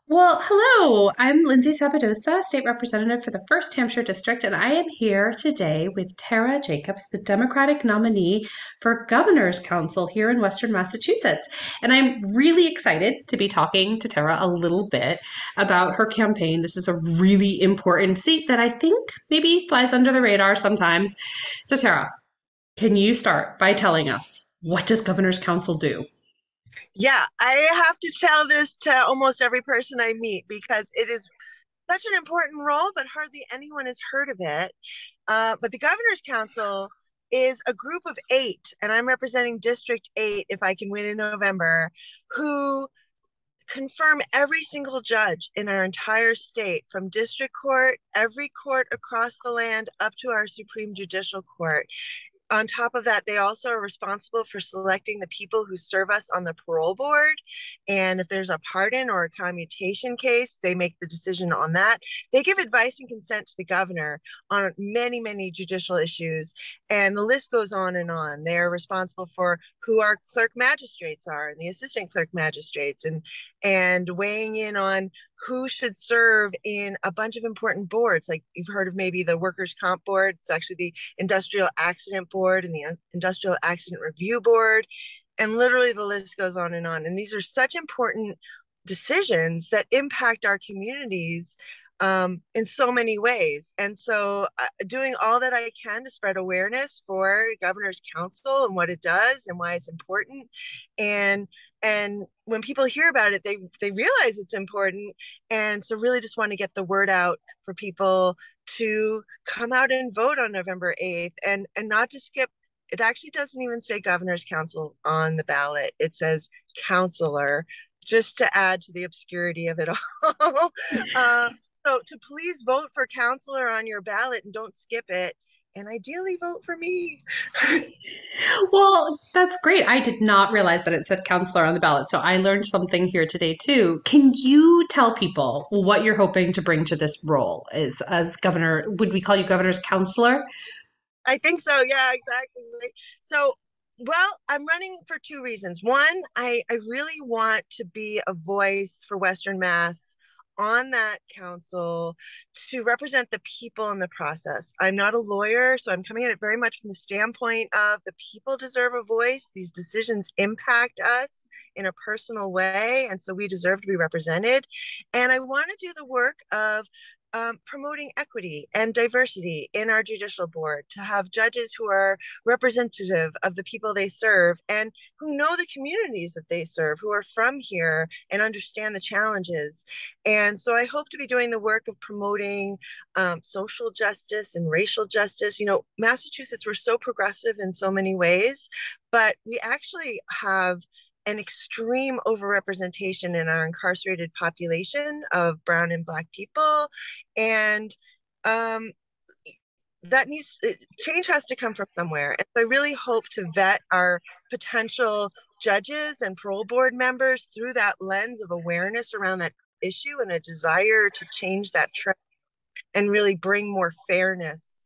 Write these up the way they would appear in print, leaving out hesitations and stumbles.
Well, hello. I'm Lindsay Sabadosa, State Representative for the 1st Hampshire District, and I am here today with Tara Jacobs, the Democratic nominee for Governor's Council here in Western Massachusetts. And I'm really excited to be talking to Tara a little bit about her campaign. This is a really important seat that I think maybe flies under the radar sometimes. So, Tara, can you start by telling us what does Governor's Council do? Yeah, I have to tell this to almost every person I meet because it is such an important role, but hardly anyone has heard of it. But the Governor's Council is a group of eight, and I'm representing District 8 if I can win in November, who confirm every single judge in our entire state, from district court, every court across the land, up to our Supreme Judicial Court. On top of that, they also are responsible for selecting the people who serve us on the parole board. And if there's a pardon or a commutation case, they make the decision on that. They give advice and consent to the governor on many, many judicial issues. And the list goes on and on. They're responsible for who our clerk magistrates are and the assistant clerk magistrates and weighing in on who should serve in a bunch of important boards. Like you've heard of maybe the workers' comp board. It's actually the industrial accident board and the industrial accident review board. And literally the list goes on and on. And these are such important decisions that impact our communities in so many ways. And so, doing all that I can to spread awareness for Governor's Council and what it does and why it's important, and when people hear about it, they realize it's important, and so really just want to get the word out for people to come out and vote on November 8th, and not to skip. It actually doesn't even say Governor's Council on the ballot. It says counselor, just to add to the obscurity of it all. uh, so to please vote for counselor on your ballot and don't skip it. And ideally vote for me. Well, that's great. I did not realize that it said counselor on the ballot. So I learned something here today too. Can you tell people what you're hoping to bring to this role is as governor? Would we call you governor's counselor? I think so. Yeah, exactly. Right. So, well, I'm running for two reasons. One, I really want to be a voice for Western Mass on that council to represent the people in the process. I'm not a lawyer, so I'm coming at it very much from the standpoint of the people deserve a voice. These decisions impact us in a personal way, and so we deserve to be represented. And I want to do the work of promoting equity and diversity in our judicial board, to have judges who are representative of the people they serve and who know the communities that they serve, who are from here and understand the challenges. And so I hope to be doing the work of promoting social justice and racial justice. You know, Massachusetts, we're so progressive in so many ways, but we actually have an extreme overrepresentation in our incarcerated population of brown and black people, and um, that needs change has to come from somewhere. And so I really hope to vet our potential judges and parole board members through that lens of awareness around that issue and a desire to change that trend and really bring more fairness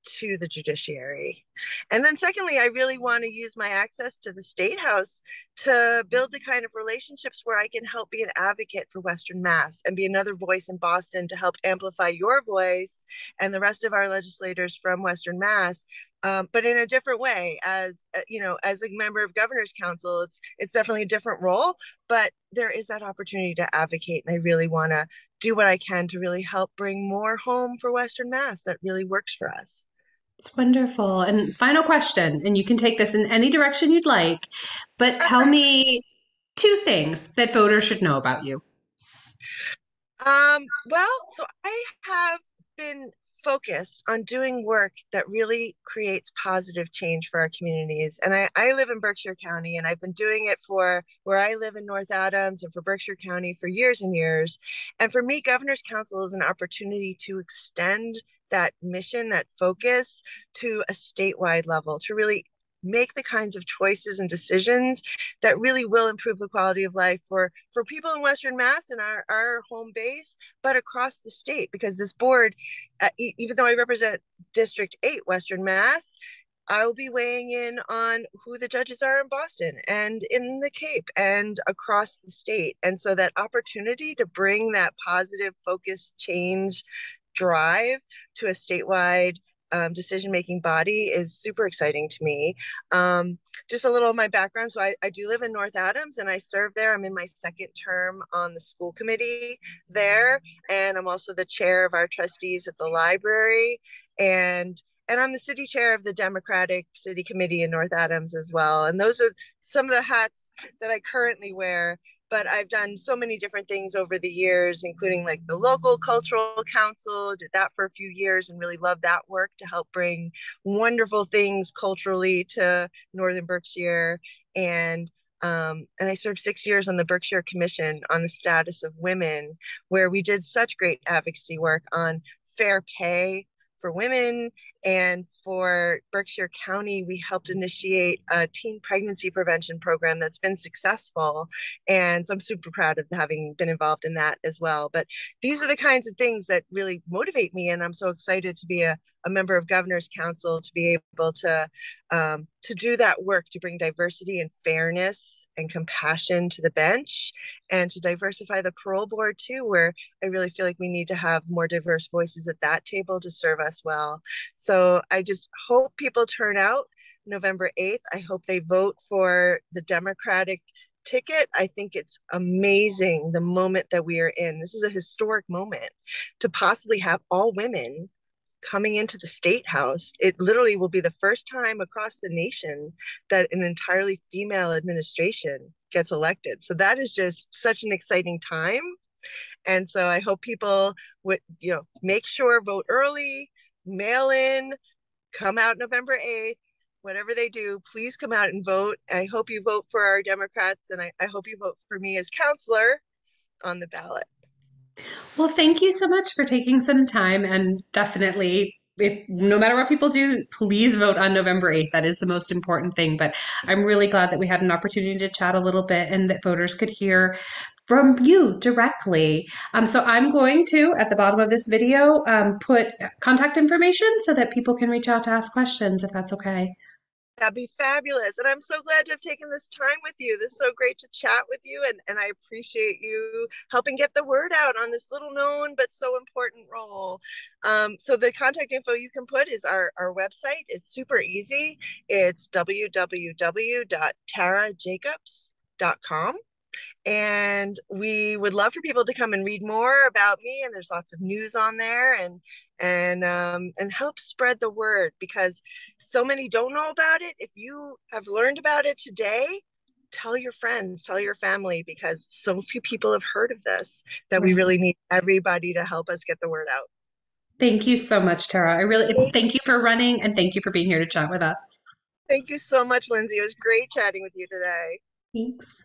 to the judiciary. And then, secondly, I really want to use my access to the state house to build the kind of relationships where I can help be an advocate for Western Mass and be another voice in Boston to help amplify your voice and the rest of our legislators from Western Mass. But in a different way, as you know, as a member of Governor's Council, it's definitely a different role, but there is that opportunity to advocate, and I really want to do what I can to really help bring more home for Western Mass that really works for us. It's wonderful. And final question, and you can take this in any direction you'd like, but tell me two things that voters should know about you. So I have been focused on doing work that really creates positive change for our communities. And I live in Berkshire County, and I've been doing it for where I live in North Adams and for Berkshire County for years and years. And for me, Governor's Council is an opportunity to extend that mission, that focus to a statewide level, to really make the kinds of choices and decisions that really will improve the quality of life for people in Western Mass and our home base, but across the state. Because this board, even though I represent District 8 Western Mass, I will be weighing in on who the judges are in Boston and in the Cape and across the state. And so that opportunity to bring that positive, focused change drive to a statewide decision making body is super exciting to me. Just a little of my background. So I do live in North Adams and I serve there. I'm in my second term on the school committee there. And I'm also the chair of our trustees at the library. And and I'm the city chair of the Democratic City Committee in North Adams as well. And those are some of the hats that I currently wear. But I've done so many different things over the years, including like the local cultural council, did that for a few years and really loved that work to help bring wonderful things culturally to Northern Berkshire. And I served 6 years on the Berkshire Commission on the Status of Women, where we did such great advocacy work on fair pay for women. And for Berkshire County, we helped initiate a teen pregnancy prevention program that's been successful. And so I'm super proud of having been involved in that as well. But these are the kinds of things that really motivate me. And I'm so excited to be a member of Governor's Council to be able to do that work to bring diversity and fairness and compassion to the bench and to diversify the parole board too, where I really feel like we need to have more diverse voices at that table to serve us well. So I just hope people turn out November 8th. I hope they vote for the Democratic ticket. I think it's amazing the moment that we are in. This is a historic moment to possibly have all women coming into the state house. It literally will be the first time across the nation that an entirely female administration gets elected. So that is just such an exciting time. And so I hope people would, make sure vote early, mail in, come out November 8th. Whatever they do, please come out and vote. I hope you vote for our Democrats, and I hope you vote for me as counselor on the ballot. Well, thank you so much for taking some time and definitely if no matter what people do, please vote on November 8th. That is the most important thing. But I'm really glad that we had an opportunity to chat a little bit and that voters could hear from you directly. So I'm going to, at the bottom of this video, put contact information so that people can reach out to ask questions if that's okay. That'd be fabulous. And I'm so glad to have taken this time with you. This is so great to chat with you. And I appreciate you helping get the word out on this little known but so important role. So the contact info you can put is our website. It's super easy. It's www.tarajacobs.com. And we would love for people to come and read more about me. And there's lots of news on there and help spread the word because so many don't know about it. If you have learned about it today, tell your friends, tell your family, because so few people have heard of this that we Right. really need everybody to help us get the word out. Thank you so much, Tara. I really thank you for running and thank you for being here to chat with us. Thank you so much, Lindsay. It was great chatting with you today. Thanks.